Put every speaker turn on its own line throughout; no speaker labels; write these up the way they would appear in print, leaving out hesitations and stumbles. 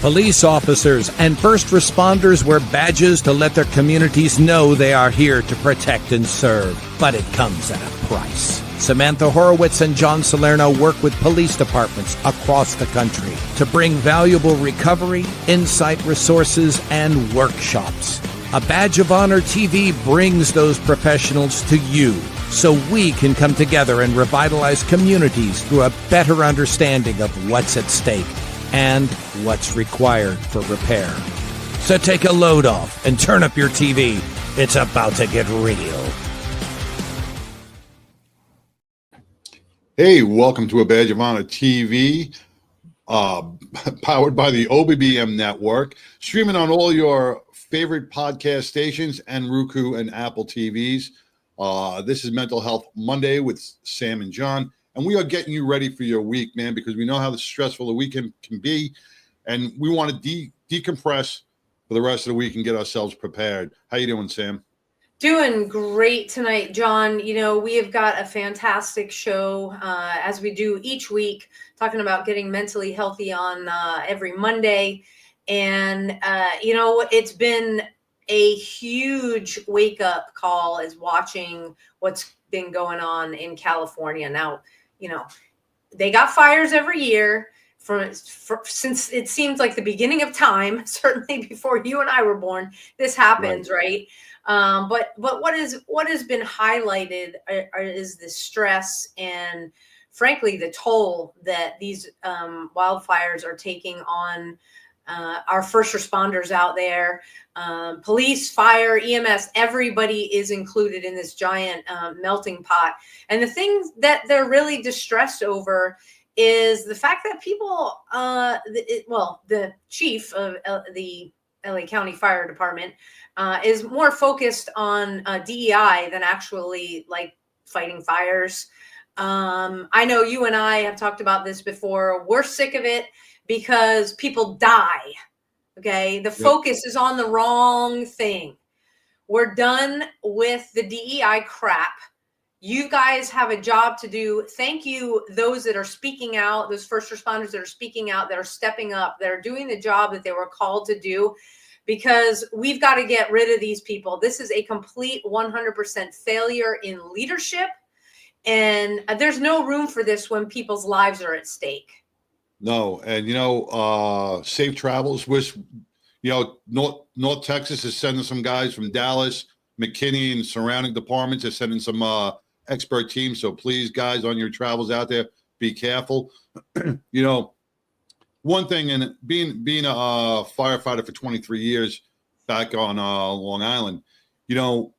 Police officers and first responders wear badges to let their communities know they are here to protect and serve. But it comes at a price. Samantha Horwitz and John Salerno work with police departments across the country to bring valuable recovery, insight resources, and workshops. A Badge of Honor TV brings those professionals to you so we can come together and revitalize communities through a better understanding of what's at stake and what's required for repair. So take a load off and turn up your TV. It's about to get real.
Hey, welcome to A Badge of Honor TV, powered by the OBBM network, streaming on all your favorite podcast stations and Roku and Apple TVs. This is Mental Health Monday with Sam and John. And we are getting you ready for your week, man, because we know how stressful the weekend can be. And we want to decompress for the rest of the week and get ourselves prepared. How you doing, Sam?
Doing great tonight, John. You know, we have got a fantastic show, as we do each week, talking about getting mentally healthy on every Monday. And, you know, it's been a huge wake-up call is watching what's been going on in California. Now, you know, they got fires every year since it seems like the beginning of time, certainly before you and I were born, this happens, right? But what has been highlighted is the stress and, frankly, the toll that these wildfires are taking on our first responders out there. Police, fire, EMS, everybody is included in this giant melting pot. And the thing that they're really distressed over is the fact that people, the chief of the LA County Fire Department is more focused on DEI than actually like fighting fires. I know you and I have talked about this before. We're sick of it because people die. Okay. The focus is on the wrong thing. We're done with the DEI crap. You guys have a job to do. Thank you, those that are speaking out, those first responders that are speaking out, that are stepping up, that are doing the job that they were called to do, because we've got to get rid of these people. This is a complete 100% failure in leadership. And there's no room for this when people's lives are at stake.
No, and you know, safe travels. Wish, you know, North Texas is sending some guys from Dallas, McKinney, and surrounding departments. Are sending some expert teams. So please, guys, on your travels out there, be careful. You know, one thing, and being a firefighter for 23 years back on Long Island, you know,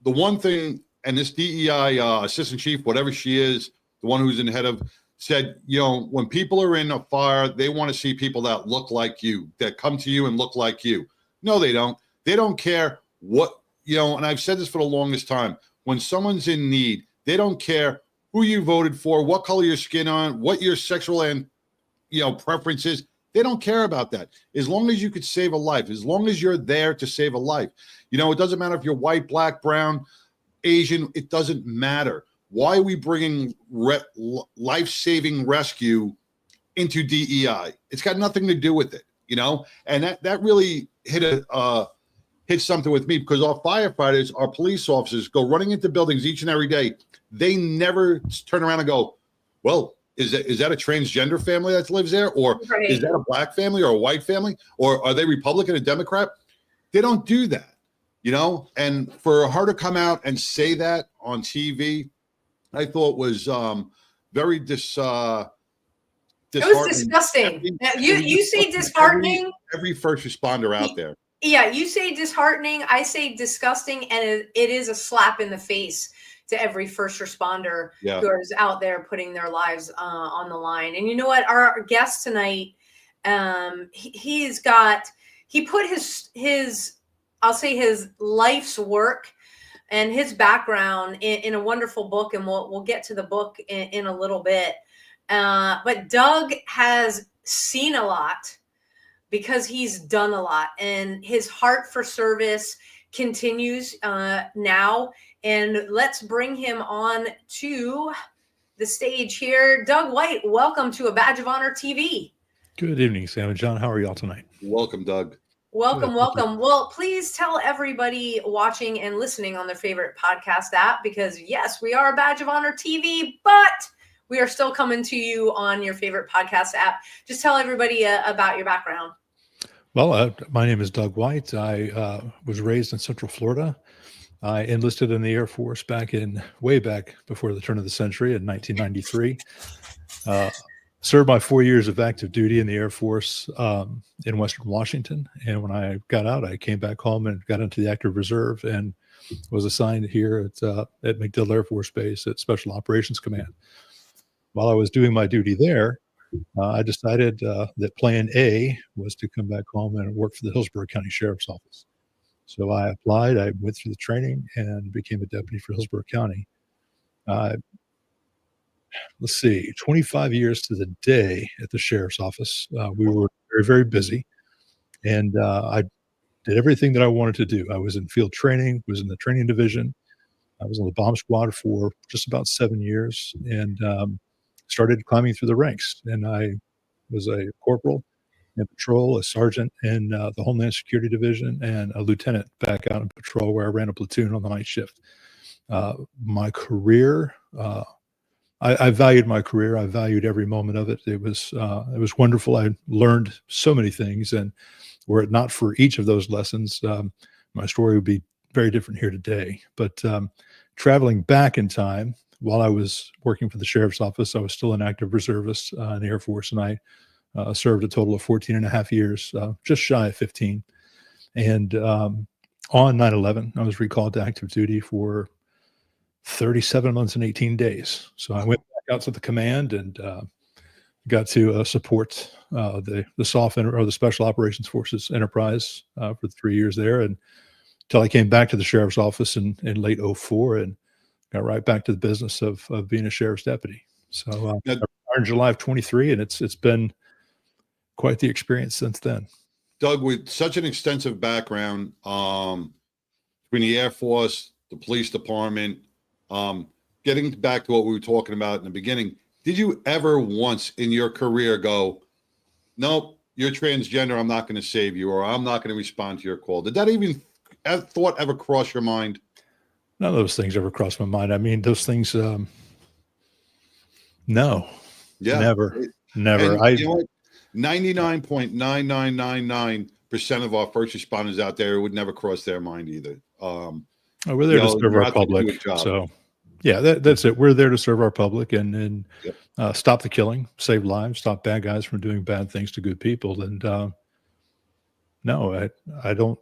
the one thing, and this DEI assistant chief, whatever she is, the one who's in the head of, said, you know, when people are in a fire, they want to see people that look like you, that come to you and look like you. No, they don't. They don't care what, you know, and I've said this for the longest time. When someone's in need, they don't care who you voted for, what color your skin on, what your sexual and, you know, preference is. They don't care about that. As long as you could save a life, as long as you're there to save a life. You know, it doesn't matter if you're white, black, brown, Asian, it doesn't matter. Why are we bringing life-saving rescue into DEI? It's got nothing to do with it, you know? And that really hit something with me, because our firefighters, our police officers go running into buildings each and every day. They never turn around and go, well, is that a transgender family that lives there? Or
right.
Is that a black family or a white family? Or are they Republican or Democrat? They don't do that, you know? And for her to come out and say that on TV, I thought was very disheartening.
It was disgusting. You say disheartening.
Every first responder out there.
Yeah, you say disheartening. I say disgusting, and it is a slap in the face to every first responder who is out there putting their lives on the line. And you know what? Our guest tonight, he put his I'll say his life's work and his background in a wonderful book, and we'll get to the book in a little bit. But Doug has seen a lot because he's done a lot, and his heart for service continues now. And let's bring him on to the stage here. Doug White, welcome to A Badge of Honor TV.
Good evening, Sam and John. How are y'all tonight?
Welcome, Doug.
Welcome,
Good,
welcome. Well, please tell everybody watching and listening on their favorite podcast app, because yes, we are a Badge of Honor TV, but we are still coming to you on your favorite podcast app. Just tell everybody about your background.
Well, my name is Doug White. I was raised in Central Florida. I enlisted in the Air Force way back before the turn of the century in 1993. Served my 4 years of active duty in the Air Force in Western Washington. And when I got out, I came back home and got into the active reserve and was assigned here at MacDill Air Force Base at Special Operations Command. While I was doing my duty there, I decided that plan A was to come back home and work for the Hillsborough County Sheriff's Office. So I applied, I went through the training and became a deputy for Hillsborough County. Let's see, 25 years to the day at the sheriff's office. We were very, very busy, and I did everything that I wanted to do. I was in field training, was in the training division. I was on the bomb squad for just about 7 years, and started climbing through the ranks. And I was a corporal in patrol, a sergeant in the Homeland Security Division, and a lieutenant back out in patrol where I ran a platoon on the night shift. My career, I valued my career. I valued every moment of it. It was wonderful. I learned so many things, and were it not for each of those lessons, my story would be very different here today. But traveling back in time, while I was working for the sheriff's office, I was still an active reservist in the Air Force, and I served a total of 14 and a half years, just shy of 15. And on 9/11, I was recalled to active duty for 37 months and 18 days. So I went back out to the command and got to support the the Special Operations Forces Enterprise for 3 years there, and until I came back to the sheriff's office in late 04 and got right back to the business of being a sheriff's deputy. So I retired in July of 23, and it's been quite the experience since then.
Doug, with such an extensive background between the Air Force, the police department, getting back to what we were talking about in the beginning, did you ever once in your career go, nope, you're transgender, I'm not going to save you, or I'm not going to respond to your call? Did that even thought ever cross your mind?
None of those things ever crossed my mind. I mean, those things, no, never.
And, you know what? 99.9999% of our first responders out there would never cross their mind either.
We're there to serve our public. So, yeah, that's it. We're there to serve our public and stop the killing, save lives, stop bad guys from doing bad things to good people. And no, I don't.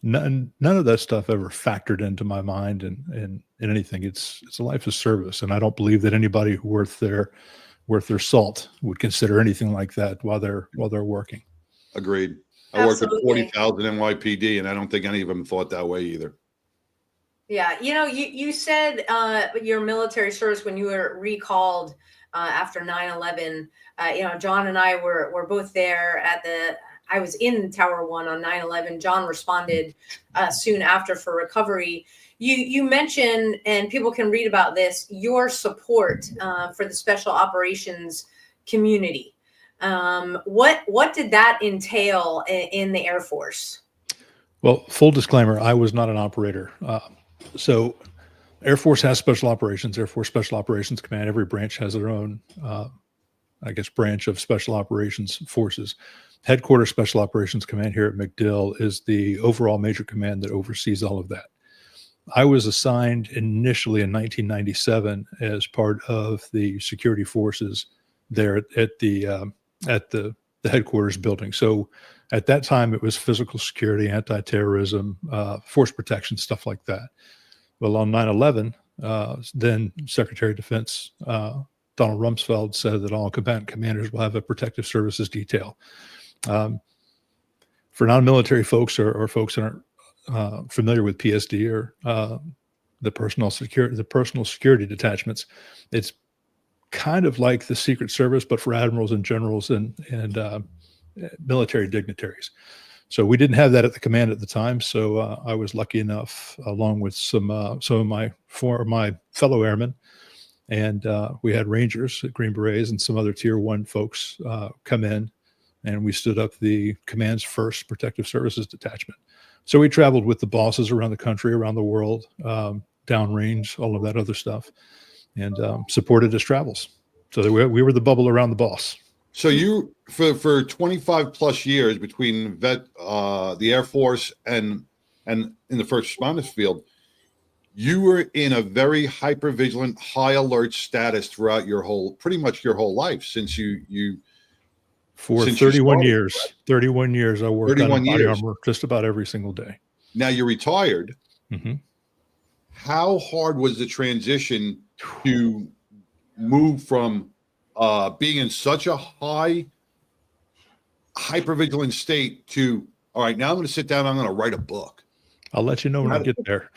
None of that stuff ever factored into my mind and anything. It's a life of service, and I don't believe that anybody worth their salt would consider anything like that while they're working.
Agreed. I worked with 40,000 NYPD, and I don't think any of them thought that way either.
Yeah, you said your military service when you were recalled after 9/11. John and I were both there I was in Tower 1 on 9/11. John responded soon after for recovery. You mentioned, and people can read about this, your support for the special operations community. What did that entail in the Air Force?
Well, full disclaimer, I was not an operator. So Air Force has special operations, Air Force Special Operations Command. Every branch has their own, branch of special operations forces. Headquarters Special Operations Command here at MacDill is the overall major command that oversees all of that. I was assigned initially in 1997 as part of the security forces there at the headquarters building. So at that time, it was physical security, anti-terrorism, force protection, stuff like that. Well, on 9/11, then Secretary of Defense Donald Rumsfeld said that all combatant commanders will have a protective services detail. For non-military folks or folks that aren't familiar with PSD or the personal security detachments, it's kind of like the Secret Service, but for admirals and generals and military dignitaries. So we didn't have that at the command at the time. So I was lucky enough, along with some of my fellow airmen, and we had Rangers, Green Berets, and some other Tier 1 folks come in and we stood up the command's first protective services detachment. So we traveled with the bosses around the country, around the world, downrange, all of that other stuff, and supported his travels. So we were the bubble around the boss.
So you, for 25 plus years between the Air Force and in the first responders field, you were in a very hypervigilant, high alert status throughout pretty much your whole life since
for
since
31
started,
years.
right?
31 years I worked on body
years.
armor just about every single day.
Now you're retired.
Mm-hmm.
How hard was the transition to move from being in such a hypervigilant state to, all right, now I'm going to sit down, I'm going to write a book?
I'll let you know when I get there.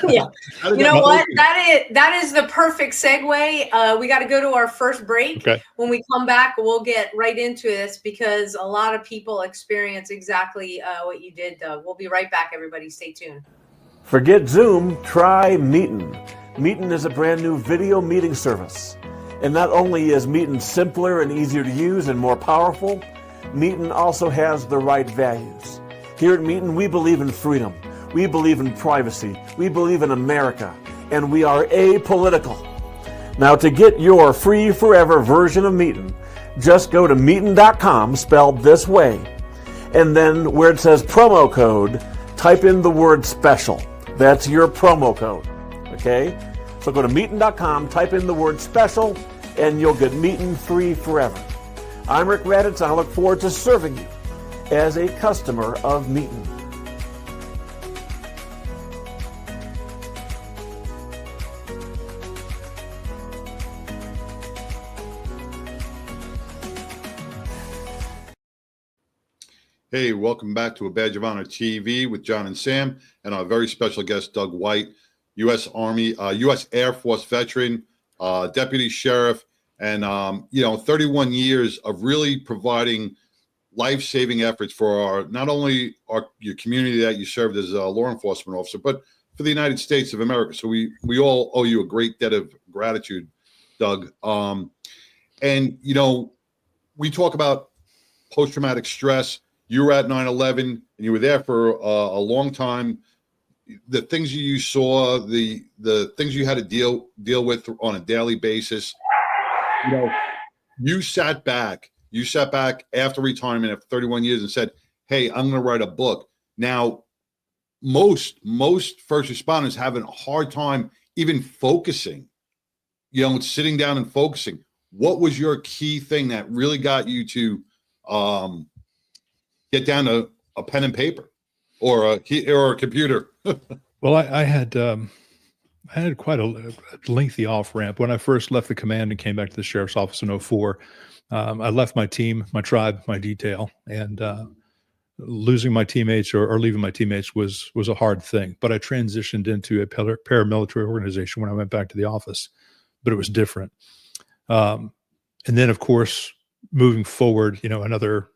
Yeah. You know what? That is the perfect segue. We got to go to our first break.
Okay.
When we come back, we'll get right into this because a lot of people experience exactly what you did, Doug. We'll be right back, everybody. Stay tuned.
Forget Zoom, try Meetin. Meetin is a brand new video meeting service. And not only is Meetin simpler and easier to use and more powerful, Meetin also has the right values. Here at Meetin, we believe in freedom. We believe in privacy. We believe in America. And we are apolitical. Now, to get your free forever version of Meetin, just go to meetin.com, spelled this way. And then where it says promo code, type in the word special. That's your promo code. Okay? So go to meetin.com, type in the word special, and you'll get Meetin free forever. I'm Rick Raditz, and I look forward to serving you as a customer of Meetin.
Hey, welcome back to A Badge of Honor TV with John and Sam and our very special guest, Doug White, U.S. Army, U.S. Air Force veteran, deputy sheriff, and, 31 years of really providing life-saving efforts for not only your community that you served as a law enforcement officer, but for the United States of America. So we all owe you a great debt of gratitude, Doug. We talk about post-traumatic stress. You were at 9/11 and you were there for a long time. The things you saw, the things you had to deal with on a daily basis. You sat back after retirement after 31 years and said, "Hey, I'm going to write a book." Now, most first responders have a hard time even focusing. Sitting down and focusing. What was your key thing that really got you to get down to a pen and paper or a computer?
Well, I had quite a lengthy off ramp when I first left the command and came back to the sheriff's office in 2004. I left my team, my tribe, my detail, and losing my teammates or leaving my teammates was a hard thing. But I transitioned into a paramilitary organization when I went back to the office, but it was different. And then, of course, moving forward, another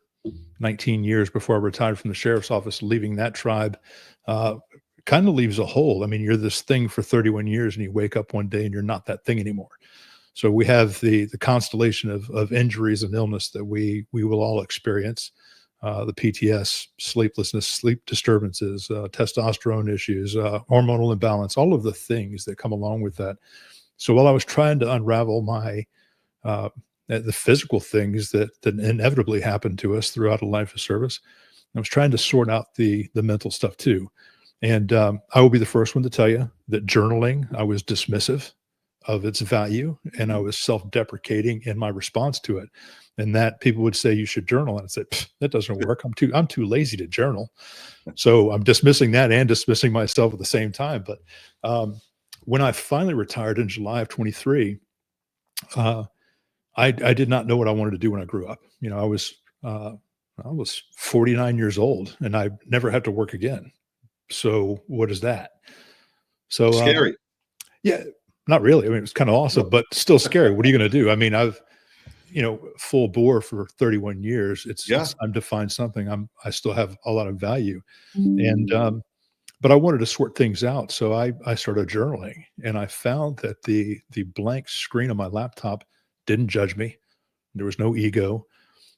19 years before I retired from the sheriff's office, leaving that tribe kind of leaves a hole. I mean, you're this thing for 31 years and you wake up one day and you're not that thing anymore. So we have the constellation of injuries and illness that we will all experience. The PTS, sleeplessness, sleep disturbances, testosterone issues, hormonal imbalance, all of the things that come along with that. So while I was trying to unravel my the physical things that inevitably happen to us throughout a life of service, I was trying to sort out the mental stuff too. And I will be the first one to tell you that journaling, I was dismissive of its value, and I was self-deprecating in my response to it. And that people would say you should journal, and I said that doesn't work. I'm too lazy to journal. So I'm dismissing that and dismissing myself at the same time. But when I finally retired in July of 23, I did not know what I wanted to do when I grew up. I was 49 years old and I never had to work again. So what is that? So
scary.
Yeah, not really. I mean, it was kind of awesome, but still scary. What are you going to do? I mean, I've, full bore for 31 years. It's time to find something. I still have a lot of value. And, but I wanted to sort things out. So I started journaling, and I found that the blank screen on my laptop didn't judge me. There was no ego.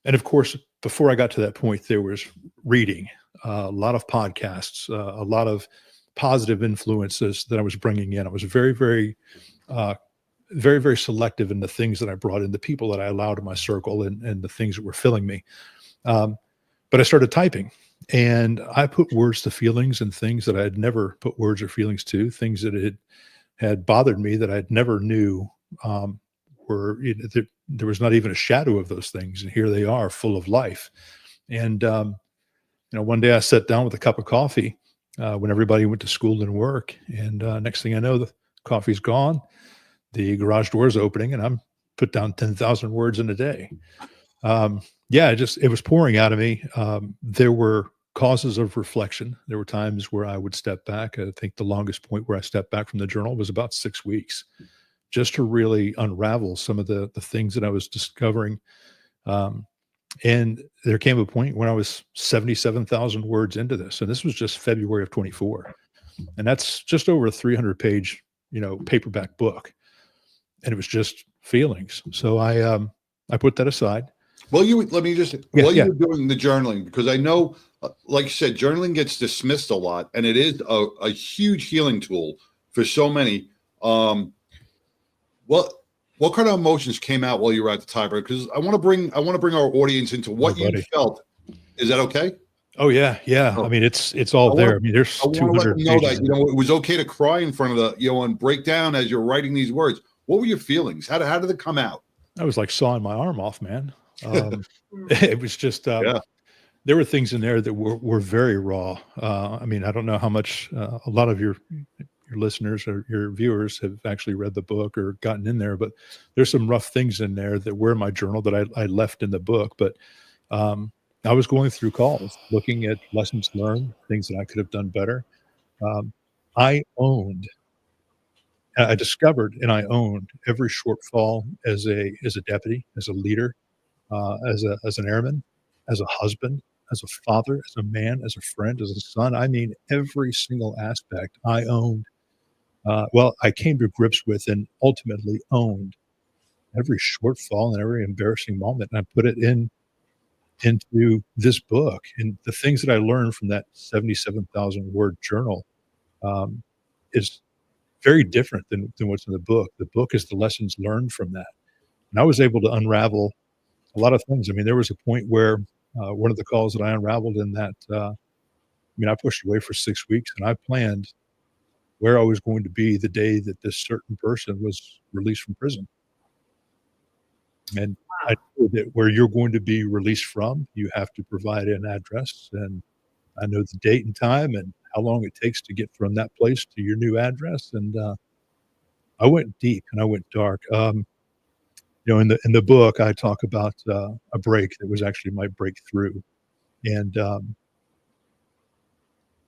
And of course, before I got to that point, there was reading, a lot of podcasts, a lot of positive influences that I was bringing in. I was very, uh, very selective in the things that I brought in, the people that I allowed in my circle, and the things that were filling me. Um, but I started typing, and I put words to feelings and things that I had never put words or feelings to, things that had bothered me that I never knew um, were, there was not even a shadow of those things. And here they are, full of life. And, one day I sat down with a cup of coffee when everybody went to school and work. And next thing I know, the coffee's gone, the garage door is opening, and I'm put down 10,000 words in a day. Yeah, it was pouring out of me. There were causes of reflection. There were times where I would step back. I think the longest point where I stepped back from the journal was about 6 weeks, just to really unravel some of the things that I was discovering. And there came a point when I was 77,000 words into this, and this was just February of 24, and that's just over a 300-page, paperback book, and it was just feelings. So I put that aside.
Well, let me just,
Yeah,
while
yeah.
you were doing the journaling, because I know, like you said, journaling gets dismissed a lot, and it is a huge healing tool for so many. What kind of emotions came out while you were at the typewriter? Because I want to bring our audience into what you
buddy.
felt. Is that okay?
Oh yeah.
Oh.
I mean, it's all there. I mean, there's
I want to let
200
them know
pages.
that it was okay to cry in front of and break down as you're writing these words. What were your feelings? How did it come out?
I was like sawing my arm off, man. It was just
Yeah.
there were things in there that were very raw. I mean, I don't know how much a lot of your listeners or your viewers have actually read the book or gotten in there, but there's some rough things in there that were in my journal that I left in the book. But I was going through calls, looking at lessons learned, things that I could have done better. Um, I discovered and I owned every shortfall as a deputy, as a leader, as an airman, as a husband, as a father, as a man, as a friend, as a son. I mean, every single aspect I owned. I came to grips with and ultimately owned every shortfall and every embarrassing moment. And I put it into this book. And the things that I learned from that 77,000 word journal is very different than what's in the book. The book is the lessons learned from that. And I was able to unravel a lot of things. I mean, there was a point where one of the calls that I unraveled in that, I pushed away for 6 weeks, and I planned where I was going to be the day that this certain person was released from prison. And I knew that where you're going to be released from, you have to provide an address. And I know the date and time and how long it takes to get from that place to your new address. And I went deep and I went dark. In the book, I talk about a break that was actually my breakthrough. And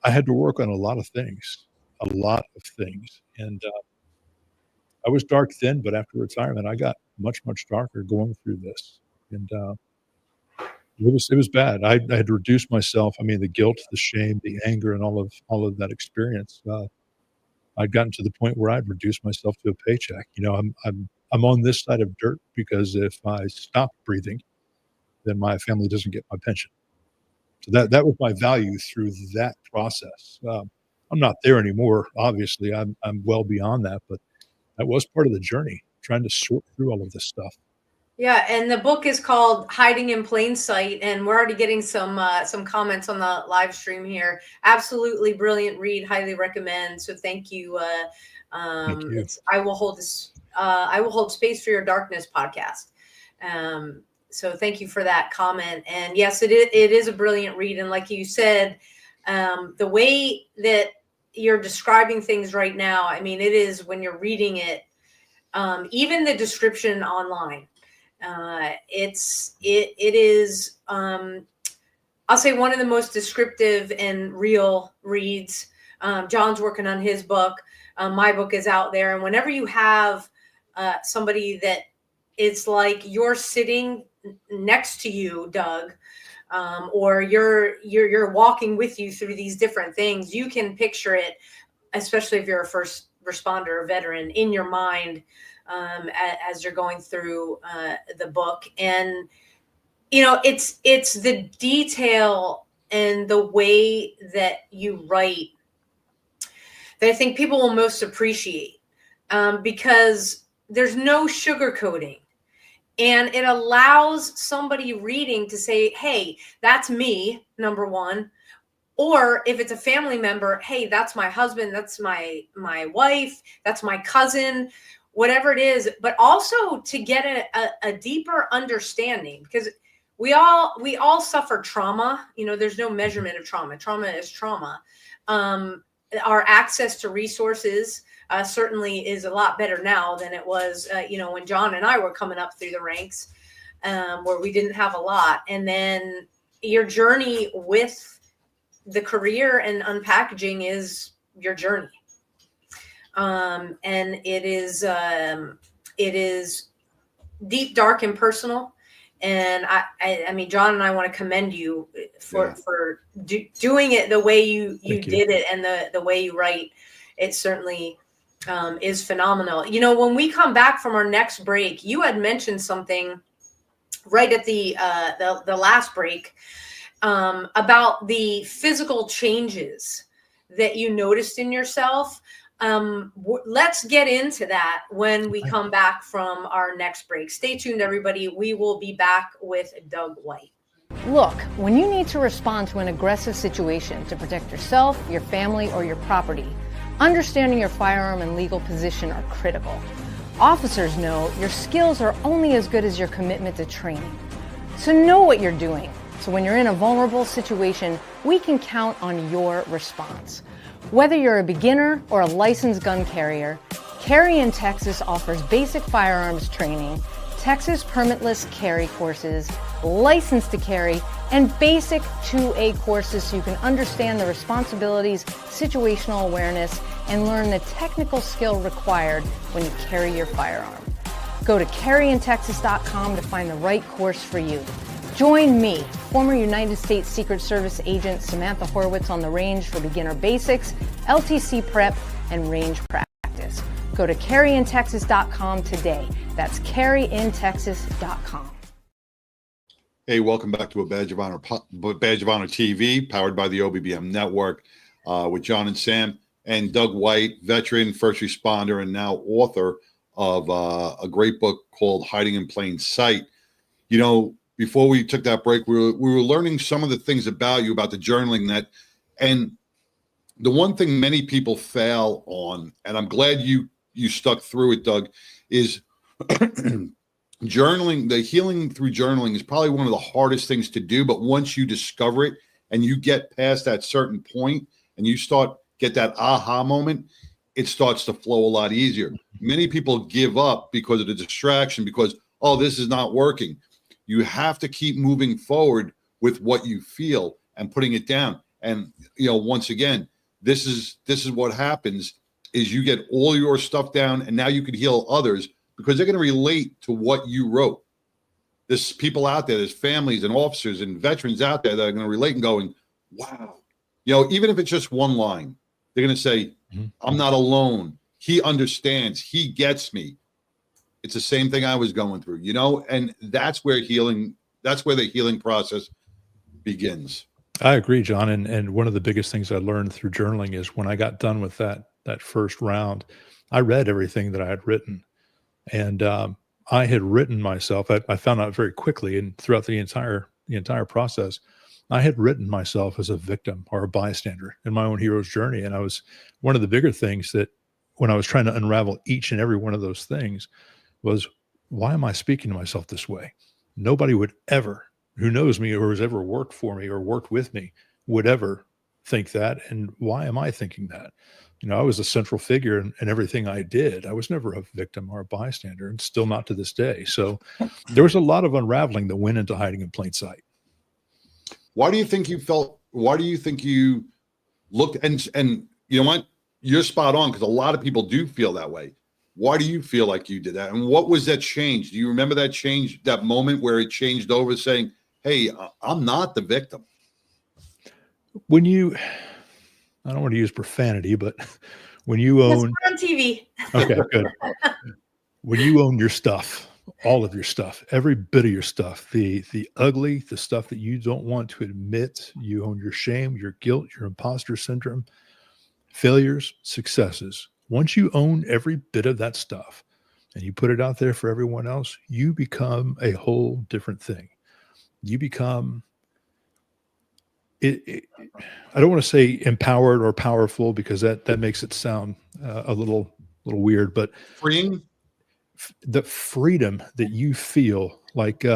I had to work on a lot of things. And I was dark then, but after retirement, I got much, much darker going through this. And it was bad. I had reduced myself. I mean, the guilt, the shame, the anger, and all of that experience. I'd gotten to the point where I'd reduced myself to a paycheck. I'm on this side of dirt because if I stop breathing, then my family doesn't get my pension. So that was my value through that process. I'm not there anymore. Obviously, I'm well beyond that, but that was part of the journey, trying to sort through all of this stuff.
Yeah, and the book is called Hiding in Plain Sight, and we're already getting some comments on the live stream here. Absolutely brilliant read, highly recommend. So thank you.
Thank you.
I will hold Space for Your Darkness podcast. So thank you for that comment. And yes, it is a brilliant read. And like you said, the way that you're describing things right now, I mean, it is when you're reading it, even the description online, it is, I'll say one of the most descriptive and real reads. John's working on his book. My book is out there. And whenever you have somebody that it's like you're sitting next to you, Doug, or you're walking with you through these different things, you can picture it, especially if you're a first responder or veteran, in your mind as you're going through the book. And it's the detail and the way that you write that I think people will most appreciate, because there's no sugarcoating. And it allows somebody reading to say, hey, that's me, number one. Or if it's a family member, hey, that's my husband, that's my wife, that's my cousin, whatever it is. But also to get a deeper understanding, because we all suffer trauma. There's no measurement of trauma. Trauma is trauma. Our access to resources certainly is a lot better now than it was, when John and I were coming up through the ranks, where we didn't have a lot. And then your journey with the career and unpackaging is your journey. And it is deep, dark, and personal. And I mean, John and I want to commend you for doing it the way you did it, and the way you write. It certainly is phenomenal. When we come back from our next break, you had mentioned something right at the last break about the physical changes that you noticed in yourself. Let's get into that when we come back from our next break. Stay tuned, everybody. We will be back with Doug White.
Look, when you need to respond to an aggressive situation to protect yourself, your family, or your property, understanding your firearm and legal position are critical. Officers know your skills are only as good as your commitment to training. So know what you're doing. So when you're in a vulnerable situation, we can count on your response. Whether you're a beginner or a licensed gun carrier, Carry in Texas offers basic firearms training, Texas permitless carry courses, license to carry, and basic 2A courses so you can understand the responsibilities, situational awareness, and learn the technical skill required when you carry your firearm. Go to carryintexas.com to find the right course for you. Join me, former United States Secret Service agent Samantha Horwitz, on the range for beginner basics, LTC prep, and range practice. Go to carryintexas.com today. That's carryintexas.com.
Hey, welcome back to a Badge of Honor TV, powered by the OBBM Network, with John and Sam and Doug White, veteran, first responder, and now author of a great book called Hiding in Plain Sight. Before we took that break, we were learning some of the things about you, about the journaling and the one thing many people fail on, and I'm glad you stuck through it, Doug, is journaling. The healing through journaling is probably one of the hardest things to do, but once you discover it and you get past that certain point and you get that aha moment, it starts to flow a lot easier. Many people give up because of the distraction, because, oh, this is not working. You have to keep moving forward with what you feel and putting it down. And, once again, this is what happens is you get all your stuff down, and now you can heal others because they're going to relate to what you wrote. There's people out there, there's families and officers and veterans out there that are going to relate and going, wow. Even if it's just one line, they're going to say, I'm not alone. He understands. He gets me. It's the same thing I was going through, and that's where the healing process begins.
I agree, John. And one of the biggest things I learned through journaling is when I got done with that first round, I read everything that I had written. And I had written myself, I found out very quickly, and throughout the entire process, I had written myself as a victim or a bystander in my own hero's journey. And one of the bigger things that when I was trying to unravel each and every one of those things was, why am I speaking to myself this way? Nobody would ever, who knows me or has ever worked for me or worked with me, would ever think that. And why am I thinking that? I was a central figure in everything I did. I was never a victim or a bystander, and still not to this day. So there was a lot of unraveling that went into hiding in plain sight.
Why do you think you looked, and you know what? You're spot on, because a lot of people do feel that way. Why do you feel like you did that? And what was that change? Do you remember that change, that moment where it changed over saying, hey, I'm not the victim?
When I don't want to use profanity, but when you own
on TV.
Okay, good. When you own your stuff, all of your stuff, every bit of your stuff, the ugly, the stuff that you don't want to admit. You own your shame, your guilt, your imposter syndrome, failures, successes. Once you own every bit of that stuff and you put it out there for everyone else, you become a whole different thing. You become I don't want to say empowered or powerful, because that makes it sound a little weird, but
Freeing.
The freedom that you feel, like,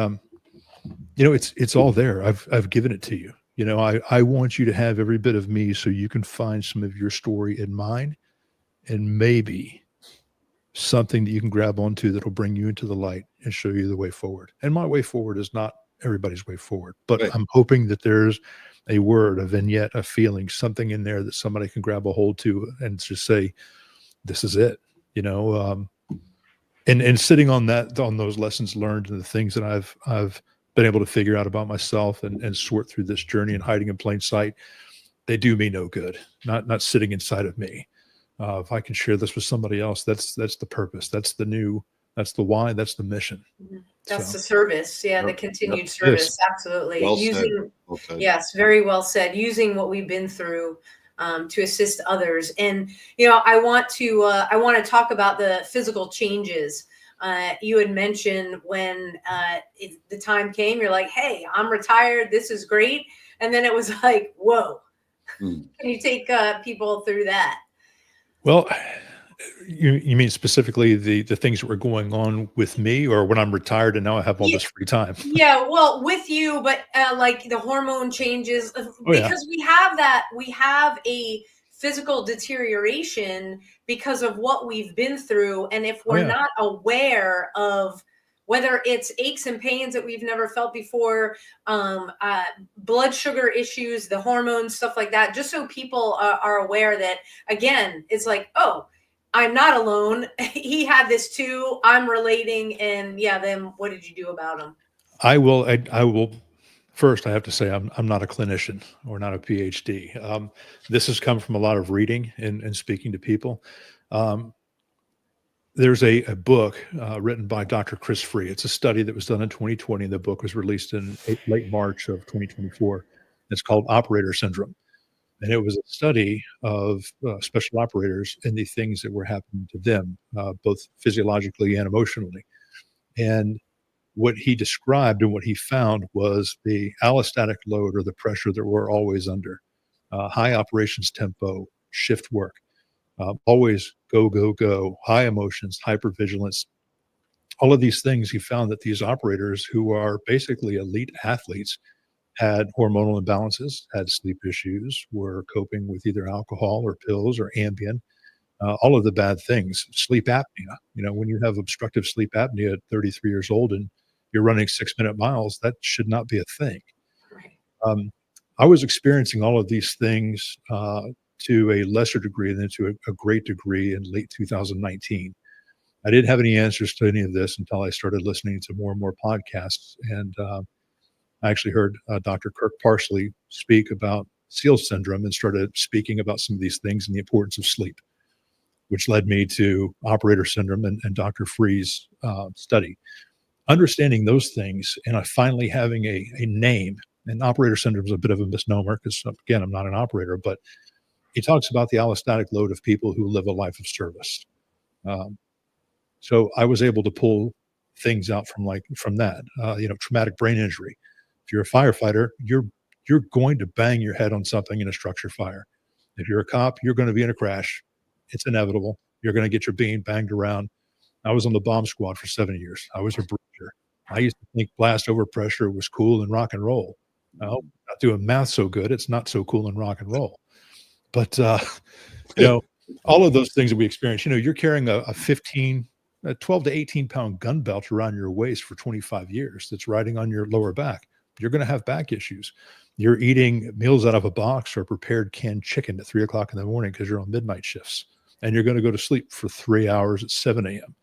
it's all there. I've given it to you. I want you to have every bit of me so you can find some of your story in mine, and maybe something that you can grab onto that'll bring you into the light and show you the way forward. And my way forward is not everybody's way forward, but
Right.
I'm hoping that there's a word, a vignette, a feeling, something in there that somebody can grab a hold to and just say, this is it, and sitting on those lessons learned and the things that I've been able to figure out about myself and sort through this journey and hiding in plain sight, they do me no good. Not sitting inside of me. If I can share this with somebody else, that's the purpose. That's the why. That's the mission.
That's the service. Yeah, the continued service. Absolutely.
Well said. Well said.
Yes, very well said. Using what we've been through to assist others. And I want to talk about the physical changes. You had mentioned when the time came, you're like, hey, I'm retired. This is great. And then it was like, whoa. Can you take people through that?
Well, you mean specifically the things that were going on with me, or when I'm retired and now I have all this free time?
Yeah, well, with you, but like the hormone changes, because we have a physical deterioration because of what we've been through. And if we're not aware of whether it's aches and pains that we've never felt before, blood sugar issues, the hormones, stuff like that, just so people are aware that, again, it's like, oh, I'm not alone. He had this too. I'm relating. And then what did you do about him?
I will. First, I have to say I'm not a clinician or not a PhD. This has come from a lot of reading and speaking to people. There's a book written by Dr. Chris Free. It's a study that was done in 2020. The book was released in late March of 2024. It's called Operator Syndrome. And it was a study of special operators and the things that were happening to them, both physiologically and emotionally. And what he described and what he found was the allostatic load, or the pressure that we're always under, high operations tempo, shift work, always go, go, go, high emotions, hypervigilance. All of these things, he found that these operators, who are basically elite athletes, had hormonal imbalances, had sleep issues, were coping with either alcohol or pills or Ambien, all of the bad things. Sleep apnea, when you have obstructive sleep apnea at 33 years old and you're running 6-minute miles, that should not be a thing.
Right.
I was experiencing all of these things to a lesser degree than to a great degree in late 2019. I didn't have any answers to any of this until I started listening to more and more podcasts. And I actually heard Dr. Kirk Parsley speak about SEAL syndrome and started speaking about some of these things and the importance of sleep, which led me to operator syndrome and Dr. Free's study. Understanding those things, and I finally having a name. And operator syndrome is a bit of a misnomer because, again, I'm not an operator, but he talks about the allostatic load of people who live a life of service. So I was able to pull things out from that, traumatic brain injury. If you're a firefighter, you're going to bang your head on something in a structure fire. If you're a cop, you're going to be in a crash. It's inevitable. You're going to get your bean banged around. I was on the bomb squad for 7 years. I was a breacher. I used to think blast over pressure was cool and rock and roll. Well, not doing math so good. It's not so cool in rock and roll. But, all of those things that we experience, you're carrying a 12 to 18 pound gun belt around your waist for 25 years that's riding on your lower back. You're going to have back issues. You're eating meals out of a box or prepared canned chicken at 3 o'clock in the morning because you're on midnight shifts, and you're going to go to sleep for 3 hours at 7 a.m.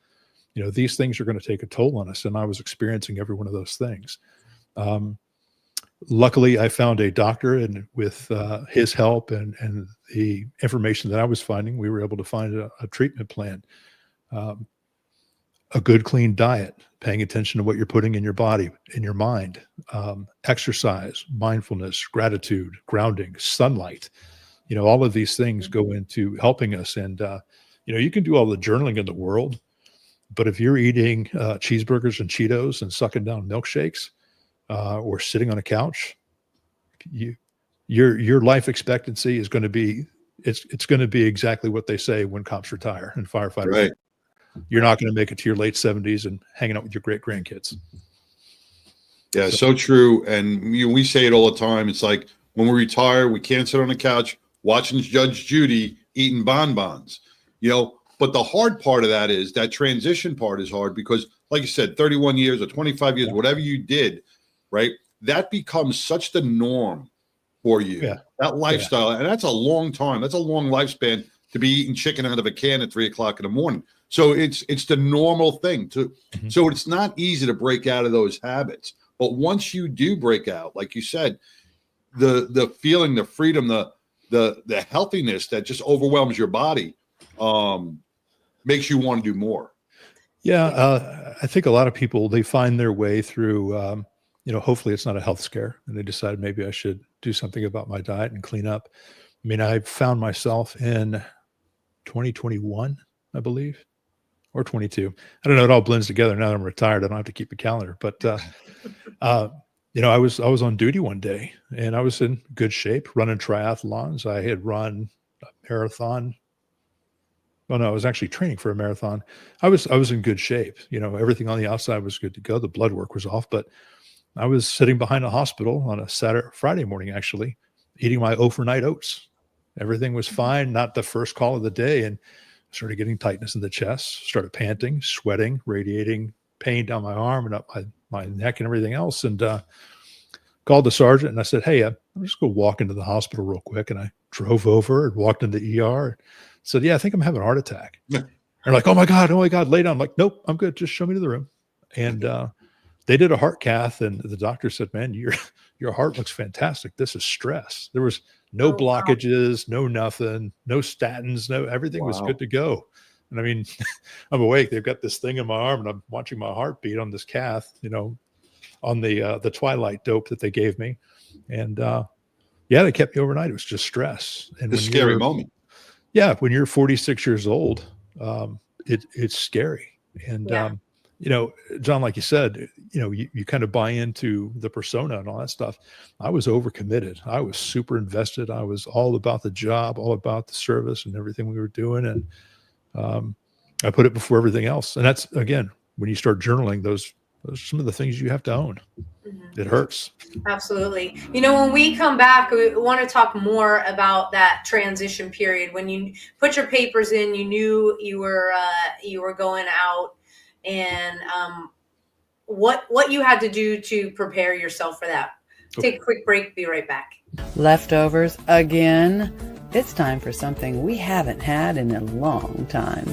These things are going to take a toll on us. And I was experiencing every one of those things. Luckily, I found a doctor, and with his help and the information that I was finding, we were able to find a treatment plan, a good, clean diet paying attention to what you're putting in your body, in your mind, exercise, mindfulness, gratitude, grounding, sunlight. All of these things go into helping us. And, you can do all the journaling in the world, but if you're eating cheeseburgers and Cheetos and sucking down milkshakes or sitting on a couch, your life expectancy is going to be, it's going to be exactly what they say when cops retire and firefighters.
Right.
You're not going to make it to your late 70s and hanging out with your great grandkids.
Yeah, so true. And we say it all the time. It's like when we retire, we can't sit on the couch watching Judge Judy eating bonbons, But the hard part of that is that transition part is hard because, like you said, 31 years or 25 years, whatever you did, right? That becomes such the norm for you, that lifestyle. And that's a long time. That's a long lifespan to be eating chicken out of a can at 3 o'clock in the morning. So it's the normal thing to, so it's not easy to break out of those habits. But once you do break out, like you said, the feeling, the freedom, the healthiness that just overwhelms your body makes you want to do more.
Yeah. I think a lot of people, they find their way through, hopefully it's not a health scare and they decide maybe I should do something about my diet and clean up. I mean, I found myself in 2021, I believe, or 22. I don't know. It all blends together. Now that I'm retired, I don't have to keep a calendar, but, I was on duty one day and I was in good shape running triathlons. I had run a marathon. Well, no, I was actually training for a marathon. I was in good shape. Everything on the outside was good to go. The blood work was off, but I was sitting behind a hospital on a Friday morning, actually eating my overnight oats. Everything was fine. Not the first call of the day. And started getting tightness in the chest, started panting, sweating, radiating pain down my arm and up my neck and everything else. And called the sergeant and I said, hey, I'm just going to walk into the hospital real quick. And I drove over and walked into the ER. Said, yeah, I think I'm having a heart attack. They're like, oh my God, lay down. I'm like, nope, I'm good. Just show me to the room. And they did a heart cath and the doctor said, man, your heart looks fantastic. This is stress. There was no blockages, no nothing, no statins, everything was good to go. And I mean, I'm awake. They've got this thing in my arm and I'm watching my heartbeat on this cath, on the twilight dope that they gave me. And they kept me overnight. It was just stress. And
it's a scary moment.
Yeah. When you're 46 years old, it's scary. And, John, like you said, you kind of buy into the persona and all that stuff. I was overcommitted. I was super invested. I was all about the job, all about the service and everything we were doing. And I put it before everything else. And that's, again, when you start journaling, those are some of the things you have to own. It hurts.
Absolutely. When we come back, we want to talk more about that transition period when you put your papers in, you knew you were going out, and what you had to do to prepare yourself for that. Take a quick break. Be right back.
Leftovers again. It's time for something we haven't had in a long time.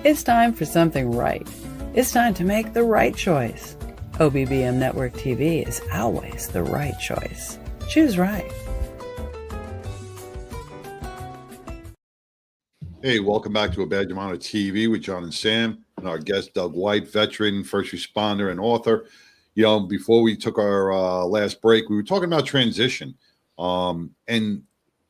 It's time for something right. It's time to make the right choice. OBBM Network TV is always the right choice. Choose right.
Hey, welcome back to A Badge of Honor TV with John and Sam and our guest, Doug White, veteran, first responder, and author. Before we took our last break, we were talking about transition. And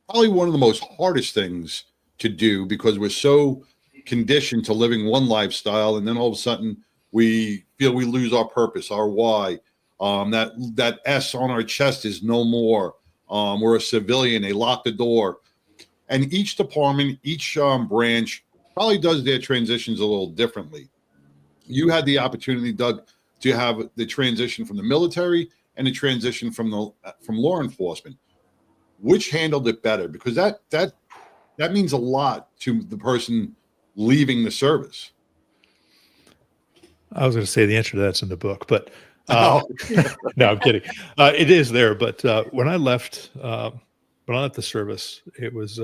probably one of the most hardest things to do because we're so conditioned to living one lifestyle, and then all of a sudden we feel we lose our purpose, our why. That S on our chest is no more. We're a civilian. They lock the door. And each department, each branch probably does their transitions a little differently. You had the opportunity, Doug, to have the transition from the military and the transition from law enforcement. Which handled it better? Because that means a lot to the person leaving the service.
I was going to say the answer to that's in the book, but no, I'm kidding. It is there. But when I left the service, it was,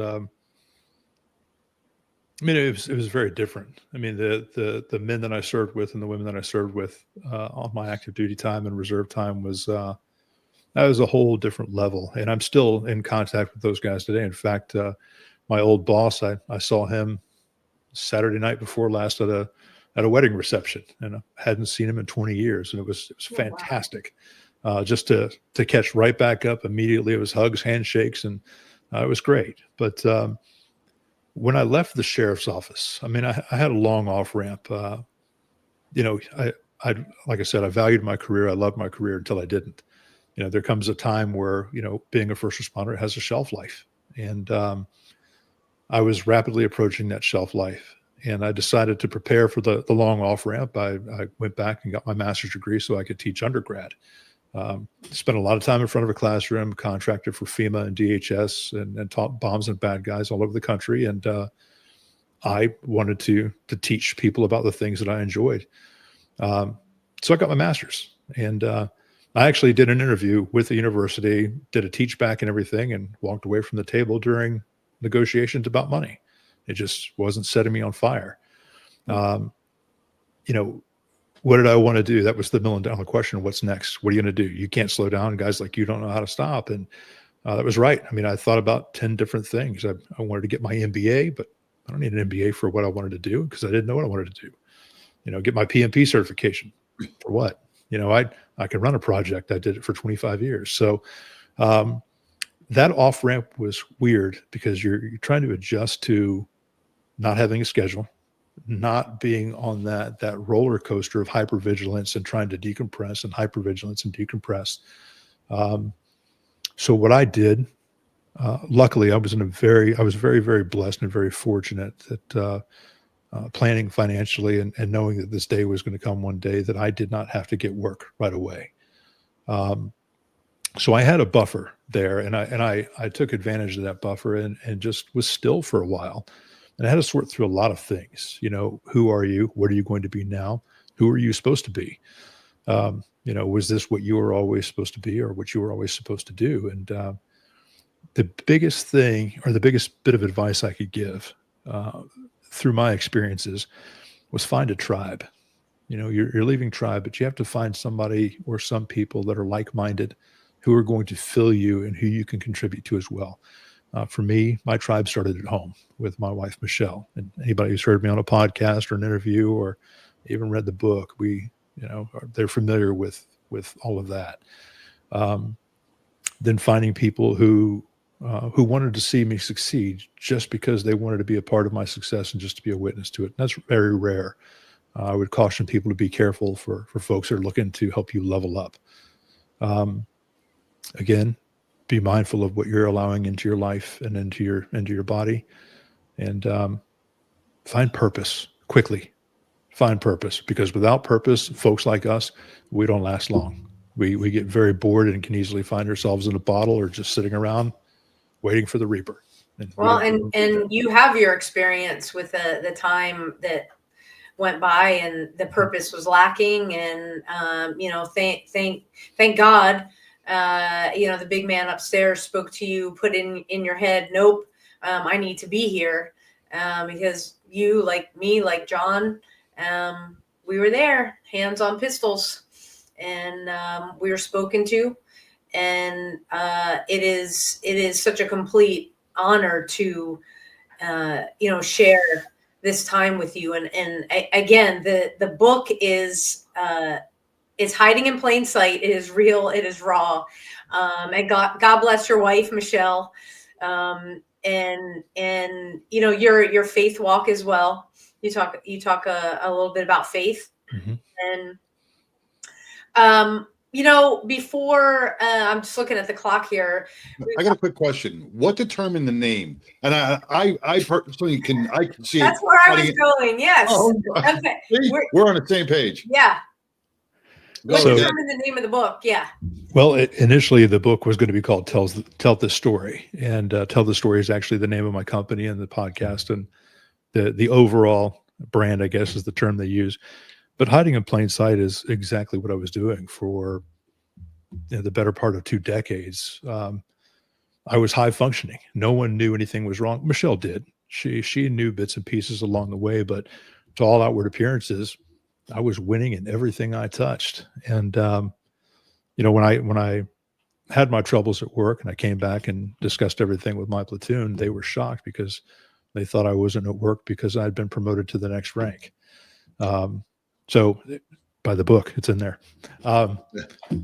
it was very different. I mean, the men that I served with and the women that I served with on my active duty time and reserve time that was a whole different level. And I'm still in contact with those guys today. In fact, my old boss, I saw him Saturday night before last at at a wedding reception, and I hadn't seen him in 20 years, and it was
wow.
fantastic. Just to catch right back up immediately. It was hugs, handshakes, and it was great. But when I left the sheriff's office, I mean, I had a long off ramp. You know, I like I said, I valued my career. I loved my career until I didn't. You know, there comes a time where, you know, being a first responder has a shelf life, and I was rapidly approaching that shelf life. And I decided to prepare for the long off ramp. I went back and got my master's degree so I could teach undergrad. Spent a lot of time in front of a classroom, contracted for FEMA and DHS, and taught bombs and bad guys all over the country. And I wanted to teach people about the things that I enjoyed. So I got my master's, and I actually did an interview with the university, did a teach back and everything, and walked away from the table during negotiations about money. It just wasn't setting me on fire. You know, what did I want to do? That was the $1 million question. What's next? What are you going to do? You can't slow down. Guys like you don't know how to stop. And that was right. I mean, I thought about 10 different things. I wanted to get my MBA, but I don't need an MBA for what I wanted to do because I didn't know what I wanted to do. You know, get my PMP certification for what? You know, I could run a project. I did it for 25 years. So that off ramp was weird because you're trying to adjust to not having a schedule, not being on that roller coaster of hypervigilance and trying to decompress and hypervigilance and decompress. So what I did, luckily I was very, very blessed and very fortunate that planning financially and knowing that this day was going to come one day that I did not have to get work right away. So I had a buffer there, and I took advantage of that buffer and just was still for a while. And I had to sort through a lot of things. You know, who are you? What are you going to be now? Who are you supposed to be? You know, was this what you were always supposed to be or what you were always supposed to do? And the biggest thing or the biggest bit of advice I could give through my experiences was find a tribe. You know, you're leaving tribe, but you have to find somebody or some people that are like-minded who are going to fill you and who you can contribute to as well. For me, my tribe started at home with my wife, Michelle. And anybody who's heard me on a podcast or an interview or even read the book, they're familiar with all of that. Then finding people who wanted to see me succeed just because they wanted to be a part of my success and just to be a witness to it. And that's very rare. I would caution people to be careful for folks that are looking to help you level up. Again, be mindful of what you're allowing into your life and into your body, and find purpose quickly. Find purpose, because without purpose, folks like us, we don't last long. We get very bored and can easily find ourselves in a bottle or just sitting around waiting for the reaper.
And you have your experience with the time that went by and the purpose was lacking, and thank God. The big man upstairs spoke to you, put in your head, nope, I need to be here, because you, like me, like John, we were there, hands on pistols, and we were spoken to, and it is such a complete honor to share this time with you, and again, the book is it's hiding in plain sight. It is real. It is raw. And God bless your wife, Michelle. And your faith walk as well. You talk a little bit about faith. Mm-hmm. And, before I'm just looking at the clock here.
I got a quick question. What determined the name? And I personally can see.
That's where I was going. Yes.
Oh,
okay.
We're on the same page.
Yeah. What determined the name of the book? Yeah.
Well, initially the book was going to be called Tell This Story, and Tell the Story is actually the name of my company and the podcast, and the overall brand, I guess, is the term they use. But hiding in plain sight is exactly what I was doing for the better part of 2 decades. I was high functioning. No one knew anything was wrong. Michelle did. She knew bits and pieces along the way, but to all outward appearances, I was winning in everything I touched. And, when I had my troubles at work and I came back and discussed everything with my platoon, they were shocked because they thought I wasn't at work because I'd been promoted to the next rank. So by the book, it's in there.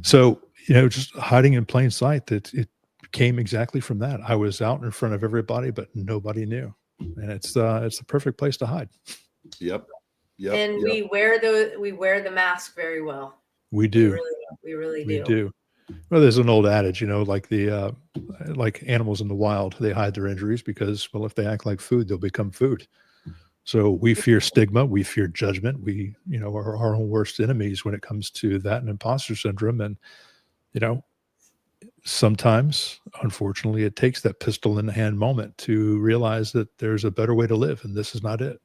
So, just hiding in plain sight, that it came exactly from that. I was out in front of everybody, but nobody knew. And it's the perfect place to hide.
Yep.
And we wear the mask very well.
We do.
We really
We
do.
do. Well, there's an old adage, like like animals in the wild, they hide their injuries because, well, if they act like food, they'll become food. So we fear stigma, we fear judgment. We, are our own worst enemies when it comes to that and imposter syndrome. And, sometimes, unfortunately, it takes that pistol in the hand moment to realize that there's a better way to live, and this is not it.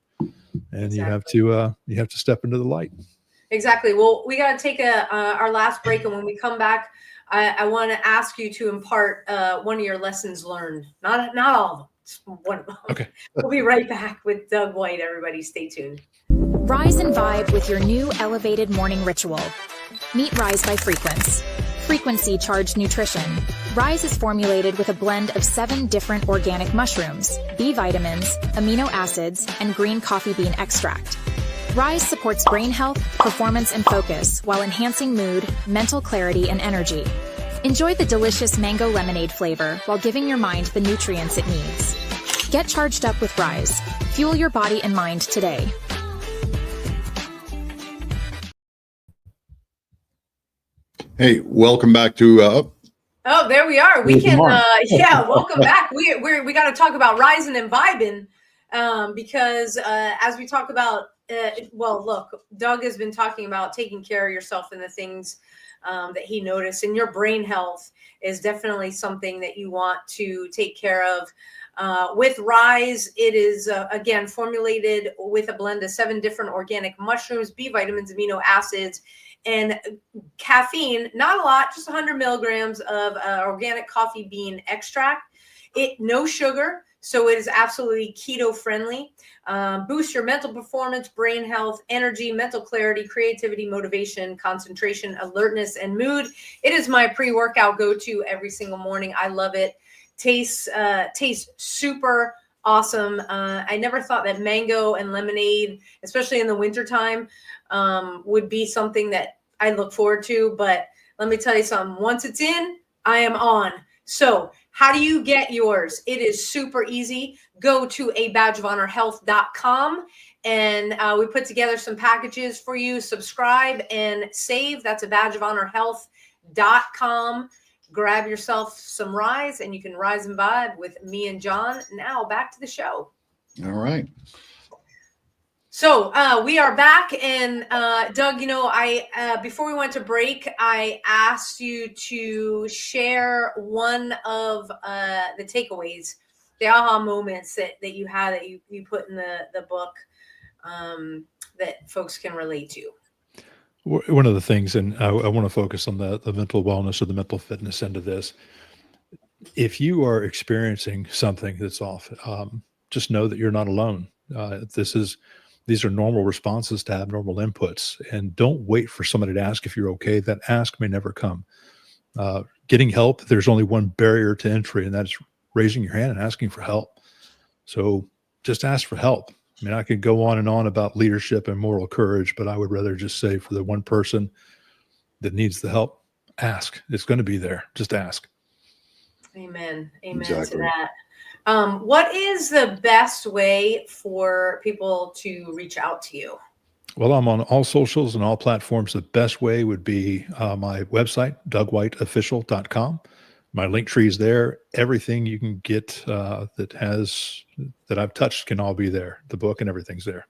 And
Exactly.
you have to step into the light.
Exactly. Well, we got to take our last break, and when we come back, I want to ask you to impart one of your lessons learned. Not all of them, just one of them.
Okay.
We'll be right back with Doug White. Everybody, stay tuned.
Rise and vibe with your new elevated morning ritual. Meet Rise by Frequency. Frequency charged nutrition. Rise is formulated with a blend of 7 different organic mushrooms, B vitamins, amino acids, and green coffee bean extract. Rise supports brain health, performance, and focus while enhancing mood, mental clarity, and energy. Enjoy the delicious mango lemonade flavor while giving your mind the nutrients it needs. Get charged up with Rise. Fuel your body and mind today.
Hey, welcome back to.
Oh, there we are. We can, welcome back. We got to talk about rising and vibing, because as we talk about, look, Doug has been talking about taking care of yourself and the things that he noticed, and your brain health is definitely something that you want to take care of. With Rise, it is, again, formulated with a blend of 7 different organic mushrooms, B vitamins, amino acids, and caffeine. Not a lot, just 100 milligrams of organic coffee bean extract. No sugar, so it is absolutely keto friendly. Boost your mental performance, brain health, energy, mental clarity, creativity, motivation, concentration, alertness, and mood. It is my pre-workout go-to every single morning. I love it. Tastes super awesome. I never thought that mango and lemonade, especially in the wintertime, would be something that I look forward to. But let me tell you something. Once it's in, I am on. So how do you get yours? It is super easy. Go to abadgeofhonorhealth.com, and we put together some packages for you. Subscribe and save. That's abadgeofhonorhealth.com. Grab yourself some Rise, and you can rise and vibe with me and John. Now back to the show.
All right.
So we are back, and Doug, before we went to break, I asked you to share one of the takeaways, the aha moments that you had, that you put in the book, that folks can relate to.
One of the things, and I want to focus on the mental wellness or the mental fitness end of this. If you are experiencing something that's off, just know that you're not alone. These are normal responses to abnormal inputs, and don't wait for somebody to ask if you're okay. That ask may never come. Getting help, there's only one barrier to entry, and that's raising your hand and asking for help. So just ask for help. I mean, I could go on and on about leadership and moral courage, but I would rather just say, for the one person that needs the help, ask. It's going to be there. Just ask.
Amen. Amen
Exactly.
to that. What is the best way for people to reach out to you?
Well, I'm on all socials and all platforms. The best way would be my website, dougwhiteofficial.com. My link tree is there. Everything you can get that I've touched can all be there. The book and everything's there.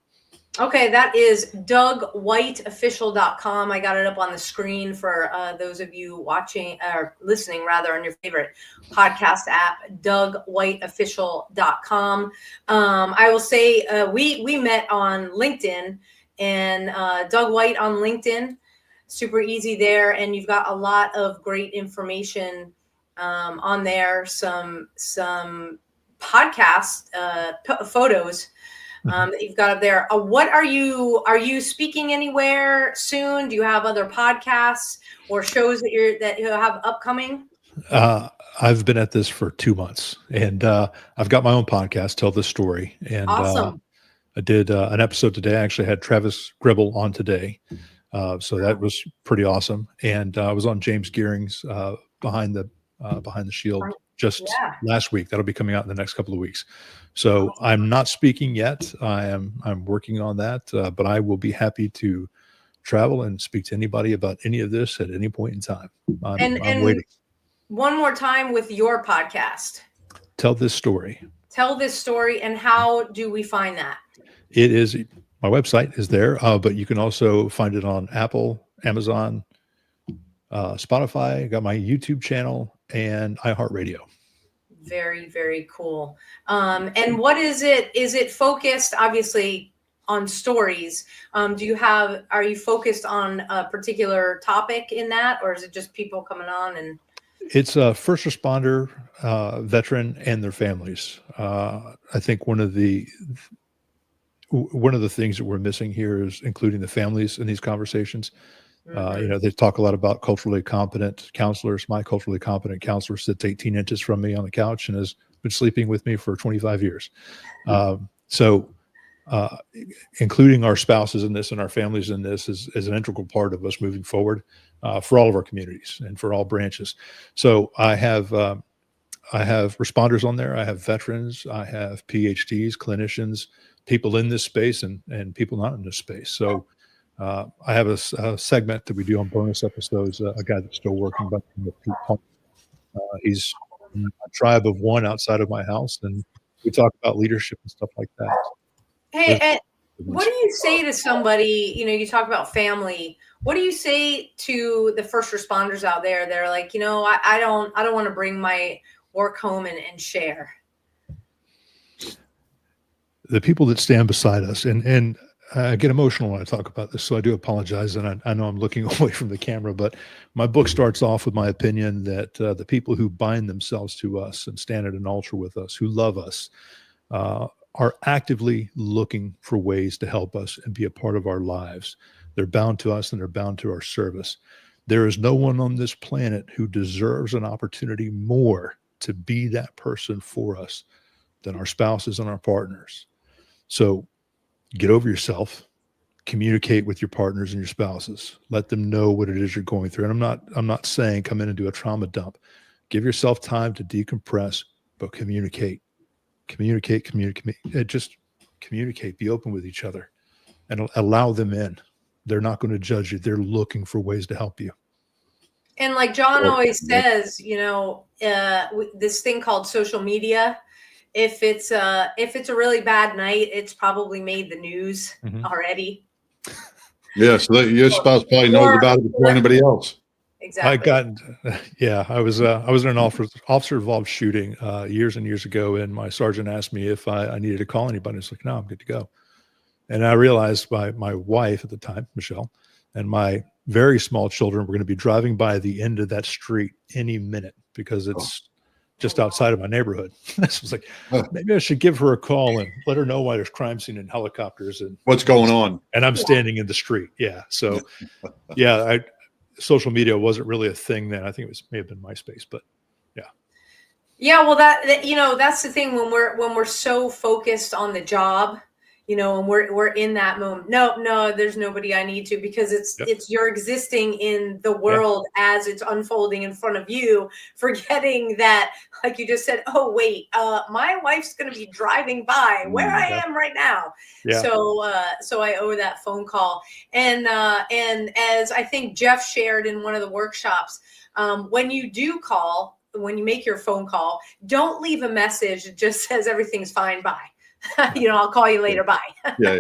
Okay, that is dougwhiteofficial.com. I got it up on the screen for those of you watching or listening, rather, on your favorite podcast app, dougwhiteofficial.com. I will say we met on LinkedIn, and Doug White on LinkedIn, super easy there. And you've got a lot of great information on there, some podcast photos that you've got up there. What are you speaking anywhere soon? Do you have other podcasts or shows that you have upcoming?
I've been at this for 2 months, and I've got my own podcast, Tell the Story. And
awesome.
I did an episode today. I actually had Travis Gribble on today. So that was pretty awesome. And I was on James Gearing's Behind the Shield just last week. That'll be coming out in the next couple of weeks. So I'm not speaking yet. I'm working on that, but I will be happy to travel and speak to anybody about any of this at any point in time. I'm waiting.
One more time with your podcast.
Tell This Story.
Tell This Story. And how do we find that?
It is, my website is there, but you can also find it on Apple, Amazon, Spotify. I got my YouTube channel and iHeartRadio.
Very, very cool. And what is it? Is it focused obviously on stories? Are you focused on a particular topic in that, or is it just people coming on? And
it's a first responder, veteran, and their families. I think one of the things that we're missing here is including the families in these conversations. They talk a lot about culturally competent counselors. My culturally competent counselor sits 18 inches from me on the couch and has been sleeping with me for 25 years. So including our spouses in this and our families in this is an integral part of us moving forward for all of our communities and for all branches. So I have responders on there. I have veterans. I have PhDs, clinicians, people in this space and people not in this space. So I have a segment that we do on bonus episodes, a guy that's still working, but he's a tribe of one outside of my house, and we talk about leadership and stuff like that.
Hey, and what do you say to somebody, you talk about family, what do you say to the first responders out there? They're like, I don't want to bring my work home and share.
The people that stand beside us, and I get emotional when I talk about this, so I do apologize. And I know I'm looking away from the camera, but my book starts off with my opinion that the people who bind themselves to us and stand at an altar with us, who love us, are actively looking for ways to help us and be a part of our lives. They're bound to us and they're bound to our service. There is no one on this planet who deserves an opportunity more to be that person for us than our spouses and our partners. So get over yourself, communicate with your partners and your spouses, let them know what it is you're going through. And I'm not saying come in and do a trauma dump. Give yourself time to decompress, but communicate. Just communicate, be open with each other and allow them in. They're not going to judge you. They're looking for ways to help you.
And like John always says, this thing called social media, if it's a really bad night, it's probably made the news already.
Yeah, so your spouse probably knows about it before anybody else.
Exactly.
I was in an officer involved shooting years and years ago, and my sergeant asked me if I needed to call anybody. It's like, no, I'm good to go. And I realized my wife at the time, Michelle, and my very small children were going to be driving by the end of that street any minute because it's just outside of my neighborhood. So I was like, maybe I should give her a call and let her know why there's crime scene and helicopters and
what's going on.
And I'm standing in the street. Yeah. So social media wasn't really a thing then. I think may have been MySpace, but yeah.
Yeah. Well, that's the thing when we're so focused on the job, and we're in that moment. No, there's nobody I need to, because it's you're existing in the world as it's unfolding in front of you, forgetting that, like you just said, oh wait, my wife's going to be driving by where I am right now. Yeah. So I owe that phone call. And as I think Jeff shared in one of the workshops, when you do call, when you make your phone call, don't leave a message that just says everything's fine, bye. I'll call you later. Bye. Yeah.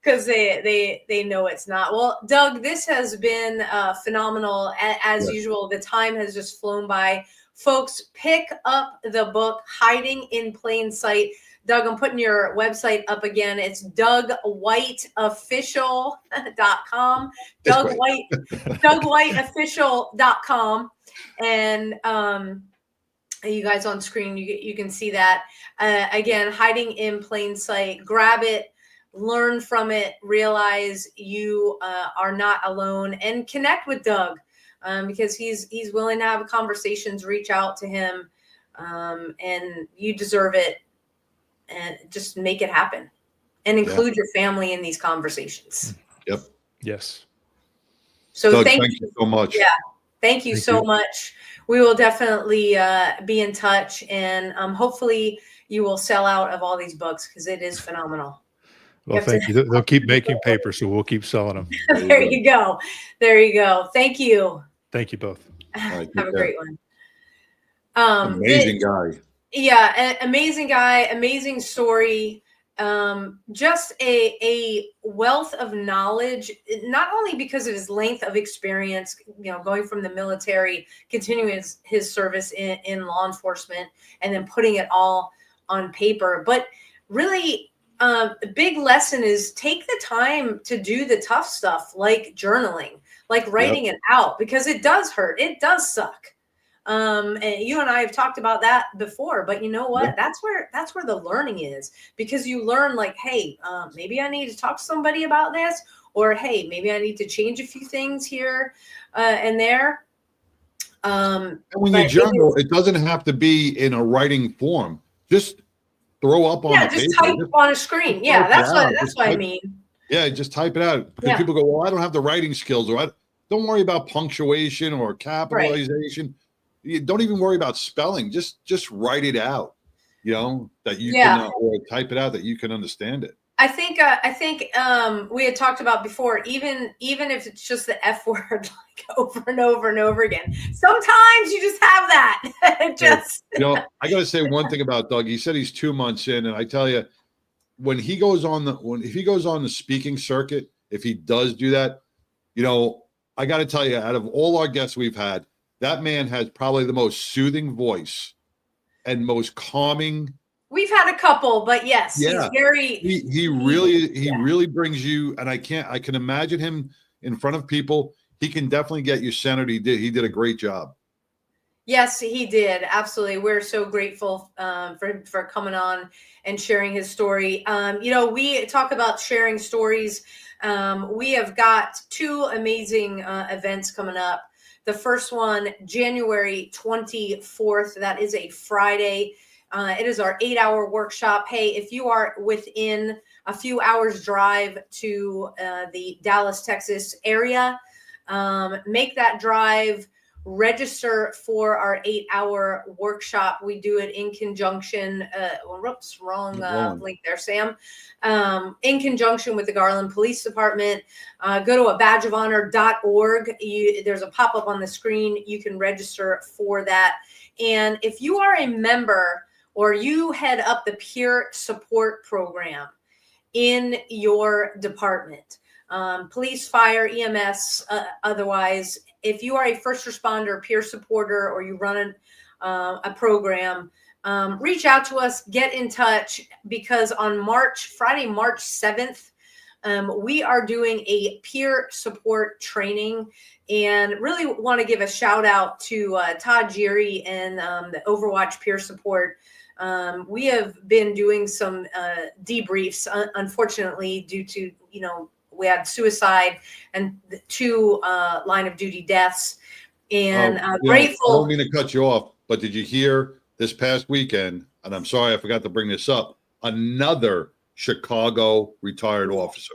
Because they know it's not. Well, Doug, this has been phenomenal. As usual, the time has just flown by. Folks, pick up the book, Hiding in Plain Sight. Doug, I'm putting your website up again. It's DougWhiteOfficial.com. DougWhiteOfficial.com. And you guys on screen, you can see that. Again, Hiding in Plain Sight. Grab it, learn from it, realize you are not alone, and connect with Doug because he's willing to have conversations. Reach out to him, and you deserve it, and just make it happen. and include your family in these conversations.
Yep.
Yes.
So
Doug,
thank
you so much.
Yeah. Thank you so much. We will definitely be in touch, and hopefully you will sell out of all these books because it is phenomenal.
Well, thank you. They'll keep making paper, so we'll keep selling them.
There you go. There you go. Thank you.
Thank you both.
Right,
Have a great one.
Amazing guy.
Yeah, amazing guy, amazing story. Just a wealth of knowledge, not only because of his length of experience, going from the military, continuing his service in law enforcement, and then putting it all on paper, but really the big lesson is take the time to do the tough stuff, like journaling, like writing it out, because it does hurt. It does suck. And you and I have talked about that before, but you know what? That's where the learning is, because you learn like, hey, maybe I need to talk to somebody about this, or hey, maybe I need to change a few things here and there.
And when you journal, it doesn't have to be in a writing form. Just throw up on the
just
paper.
type on a screen. Yeah, that's what I mean.
Yeah, just type it out. Because people go, well, I don't have the writing skills, or don't worry about punctuation or capitalization. You don't even worry about spelling. Just write it out. That you can, or type it out that you can understand it.
I think we had talked about before, even if it's just the F word, like over and over and over again. Sometimes you just have that.
I got to say one thing about Doug. He said he's 2 months in, and I tell you, if he goes on the speaking circuit, if he does do that, I got to tell you, out of all our guests we've had, that man has probably the most soothing voice and most calming.
We've had a couple, but yes, he's very.
He really brings you, and I can imagine him in front of people. He can definitely get you centered. He did a great job. Yes,
he did. Absolutely. We're so grateful for coming on and sharing his story. We talk about sharing stories. We have got 2 amazing events coming up. The first one, January 24th. That is a Friday. It is our 8-hour workshop. Hey, if you are within a few hours drive to the Dallas, Texas area, make that drive, register for our 8-hour workshop. We do it in conjunction. Wrong link there, Sam. In conjunction with the Garland Police Department. Go to badgeofhonor.org. There's a pop-up on the screen. You can register for that. And if you are a member, or you head up the peer support program in your department, police, fire, EMS, otherwise, if you are a first responder, peer supporter, or you run a program, reach out to us, get in touch, because on Friday, March 7th, we are doing a peer support training, and really want to give a shout out to Todd Geary and the Overwatch Peer Support. We have been doing some debriefs, unfortunately, due to, we had suicide and 2 line of duty deaths, and grateful.
I don't mean to cut you off, but did you hear this past weekend, and I'm sorry, I forgot to bring this up, another Chicago retired officer.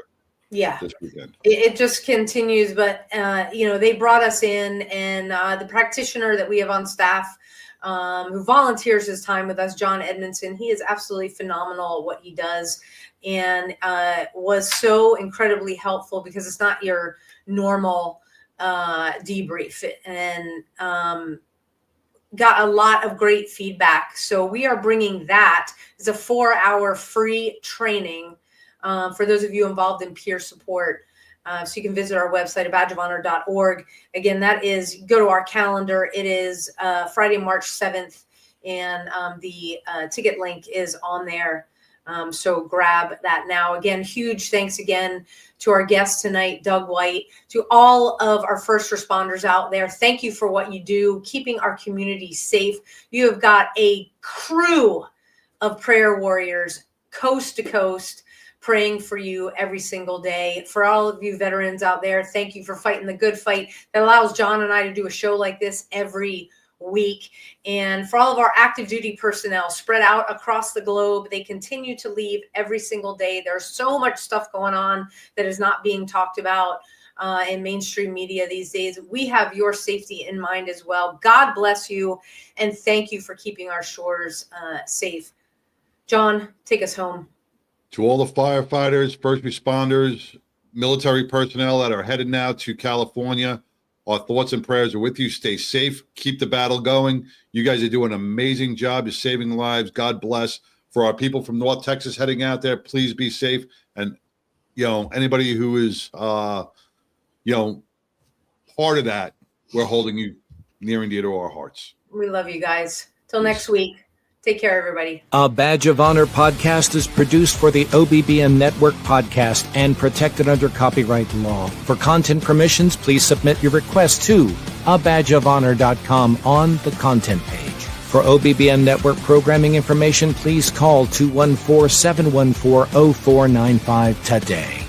Yeah,
this weekend.
It just continues, but they brought us in, and the practitioner that we have on staff, who volunteers his time with us, John Edmondson, he is absolutely phenomenal at what he does, and was so incredibly helpful, because it's not your normal debrief, and got a lot of great feedback. So we are bringing that. It's a 4-hour free training for those of you involved in peer support. So you can visit our website at badgeofhonor.org. Again, that is, go to our calendar. It is Friday, March 7th, and the ticket link is on there. So grab that now. Again, huge thanks again to our guest tonight, Doug White, to all of our first responders out there. Thank you for what you do, keeping our community safe. You have got a crew of prayer warriors, coast to coast, praying for you every single day. For all of you veterans out there, thank you for fighting the good fight that allows John and I to do a show like this every week. And for all of our active duty personnel spread out across the globe, they continue to leave every single day. There's so much stuff going on that is not being talked about in mainstream media these days. We have your safety in mind as well. God bless you, and thank you for keeping our shores safe. John, take us home.
To all the firefighters, first responders, military personnel that are headed now to California, our thoughts and prayers are with you. Stay safe. Keep the battle going. You guys are doing an amazing job. You're saving lives. God bless. For our people from North Texas heading out there, please be safe. And, anybody who is, part of that, we're holding you near and dear to our hearts.
We love you guys. Till next week. Take care, everybody.
A Badge of Honor podcast is produced for the OBBM Network podcast and protected under copyright law. For content permissions, please submit your request to abadgeofhonor.com on the content page. For OBBM Network programming information, please call 214-714-0495 today.